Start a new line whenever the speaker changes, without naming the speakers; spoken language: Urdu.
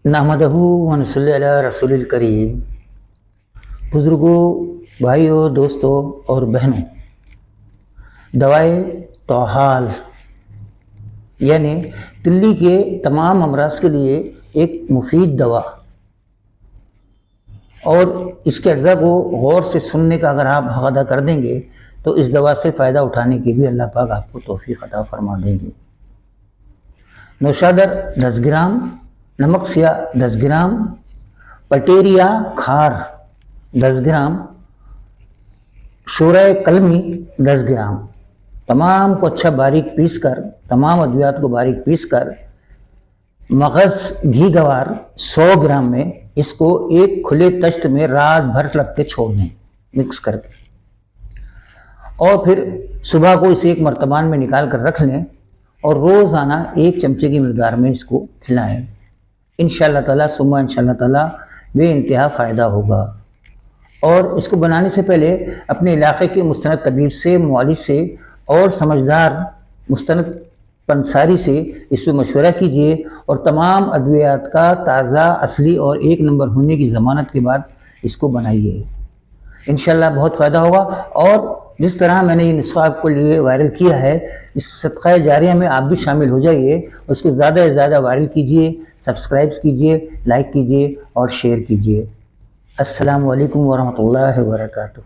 نحمدہ ونصلی علی رسول الکریم۔ بزرگوں، بھائیوں، دوستوں اور بہنوں، دوائے توحال یعنی تلی کے تمام امراض کے لیے ایک مفید دوا، اور اس کے اجزاء کو غور سے سننے کا اگر آپ حق ادا کر دیں گے تو اس دوا سے فائدہ اٹھانے کی بھی اللہ پاک آپ کو توفیق عطا فرما دیں گے۔ نوشادر 10 گرام، نمک سیاہ 10 گرام، پٹیریا کھار 10 گرام، شورہ قلمی 10 گرام، تمام کو اچھا باریک پیس کر، تمام ادویات کو باریک پیس کر، مغز گھی گوار 100 گرام میں اس کو ایک کھلے تشت میں رات بھر رکھ کے چھوڑ دیں مکس کر کے، اور پھر صبح کو اسے ایک مرتبان میں نکال کر رکھ لیں اور روزانہ 1 چمچے کی مقدار میں اس کو کھلائیں۔ انشاءاللہ تعالیٰ ثم انشاءاللہ تعالیٰ بے انتہا فائدہ ہوگا۔ اور اس کو بنانے سے پہلے اپنے علاقے کے مستند طبیب سے، معالج سے اور سمجھدار مستند پنساری سے اس پہ مشورہ کیجیے، اور تمام ادویات کا تازہ، اصلی اور 1 نمبر ہونے کی ضمانت کے بعد اس کو بنائیے۔ انشاءاللہ بہت فائدہ ہوگا۔ اور جس طرح میں نے یہ نسخہ آپ کو لیے وائرل کیا ہے، اس صدقہ جاریہ میں آپ بھی شامل ہو جائیے، اس کو زیادہ سے زیادہ وائرل کیجیے، سبسکرائب کیجیے، لائک کیجیے اور شیئر کیجیے۔ السلام علیکم ورحمۃ اللہ وبرکاتہ۔